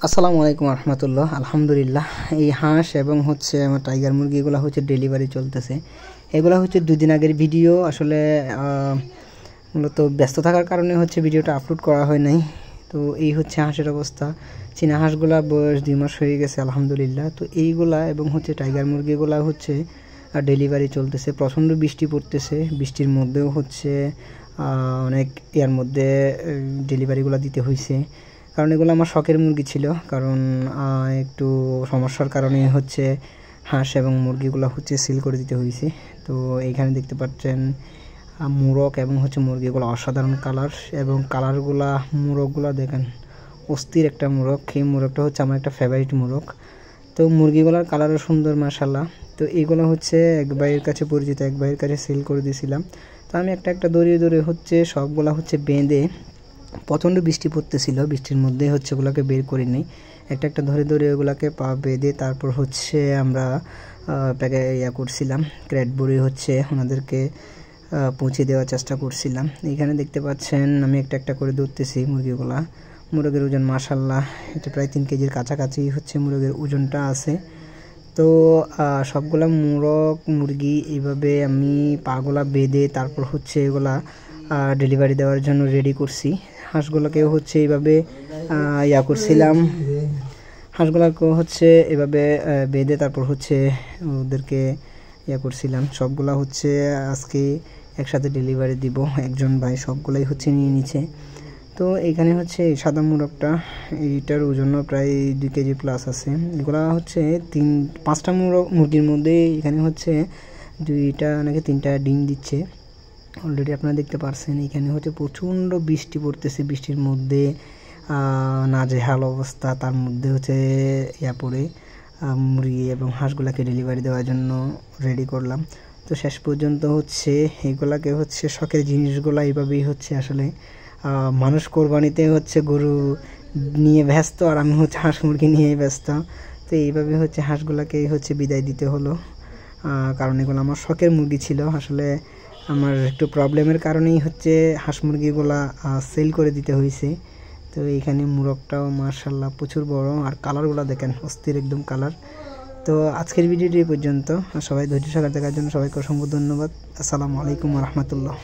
আসসালামু আলাইকুম রহমতুল্লাহ। আলহামদুলিল্লাহ, এই হাঁস এবং হচ্ছে আমার টাইগার মুরগি এগুলো হচ্ছে ডেলিভারি চলতেছে। এগুলো হচ্ছে 2 দিন আগের ভিডিও। আসলে মূলত ব্যস্ত থাকার কারণে হচ্ছে ভিডিওটা আপলোড করা হয় নাই। তো এই হচ্ছে হাঁসের অবস্থা। চীনা হাঁসগুলা বয়স 2 মাস হয়ে গেছে আলহামদুলিল্লাহ। তো এইগুলা এবং হচ্ছে টাইগার মুরগিগুলা হচ্ছে ডেলিভারি চলতেছে। প্রচণ্ড বৃষ্টি পড়তেছে, বৃষ্টির মধ্যেও হচ্ছে অনেক ইয়ার মধ্যে ডেলিভারিগুলো দিতে হয়েছে, কারণ এগুলো আমার শখের মুরগি ছিল। কারণ একটু সমস্যার কারণে হচ্ছে হাঁস এবং মুরগিগুলো হচ্ছে সিল করে দিতে হয়েছে। তো এইখানে দেখতে পাচ্ছেন মোরগ এবং হচ্ছে মুরগিগুলো অসাধারণ কালার, এবং কালারগুলা মোরগগুলো দেখেন অস্থির একটা মোরগ। এই মোরগটা হচ্ছে আমার একটা ফেভারিট মোরগ। তো মুরগিগুলোর কালারও সুন্দর মাশাআল্লাহ। তো এইগুলো হচ্ছে এক ভাইয়ের কাছে পরিচিত, এক ভাইয়ের কাছে সেল করে দিয়েছিলাম। তো আমি একটা একটা দড়িয়ে হচ্ছে সবগুলা হচ্ছে বেঁধে, প্রচণ্ড বৃষ্টি পড়তেছিল, বৃষ্টির মধ্যে হচ্ছে ওগুলোকে বের করে নিই। একটা একটা ধরে ওগুলোকে পা বেঁধে তারপর হচ্ছে আমরা করছিলাম, ক্রেট ভরে হচ্ছে ওনাদেরকে পৌঁছে দেওয়ার চেষ্টা করছিলাম। এখানে দেখতে পাচ্ছেন আমি একটা একটা করে ধরতেছি মুরগিগুলা। মুরগের ওজন মাশাআল্লাহ এটা প্রায় 3 কেজির কাছাকাছি হচ্ছে মুরগের ওজনটা আছে। তো সবগুলা মুরগি এইভাবে আমি পাগুলা বেঁধে তারপর হচ্ছে এগুলা ডেলিভারি দেওয়ার জন্য রেডি করছি। হাঁসগুলোকেও হচ্ছে এইভাবে করছিলাম, হাঁসগুলোকেও হচ্ছে এভাবে বেঁধে তারপর হচ্ছে ওদেরকে করছিলাম। সবগুলা হচ্ছে আজকে একসাথে ডেলিভারি দিব। একজন ভাই সবগুলাই হচ্ছে নিয়ে নিচ্ছে। তো এখানে হচ্ছে সাদা মোরগটা, এইটার ওজন প্রায় 2 কেজি প্লাস আছে। এগুলা হচ্ছে 5টা মুরগির মধ্যে এখানে হচ্ছে 2টা নাকি 3টা ডিম দিচ্ছে অলরেডি, আপনারা দেখতে পারছেন। এখানে হচ্ছে প্রচণ্ড বৃষ্টি পড়তেছে, বৃষ্টির মধ্যে নাজেহাল অবস্থা। তার মধ্যে হচ্ছে পরে মুরগি এবং হাঁসগুলাকে ডেলিভারি দেওয়ার জন্য রেডি করলাম। তো শেষ পর্যন্ত হচ্ছে এগুলাকে হচ্ছে শখের জিনিসগুলো এইভাবেই হচ্ছে আসলে মানুষ কোরবানিতে হচ্ছে গরু নিয়ে ব্যস্ত, আর আমি হচ্ছে হাঁস মুরগি নিয়েই ব্যস্ত। তো এইভাবে হচ্ছে হাঁসগুলাকে হচ্ছে বিদায় দিতে হলো, কারণ এগুলো আমার শখের মুরগি ছিল। আসলে আমার একটু প্রবলেমের কারণেই হচ্ছে হাঁস মুরগিগুলা সেল করে দিতে হয়েছে। তো এইখানে মোরগটাও মাশাআল্লাহ প্রচুর বড়, আর কালারগুলো দেখেন অস্থির একদম কালার। তো আজকের ভিডিওটি এই পর্যন্ত। সবাই ধৈর্য সহকারে দেখার জন্য সবাইকে অসংখ্য ধন্যবাদ। আসসালামু আলাইকুম রহমতুল্লাহ।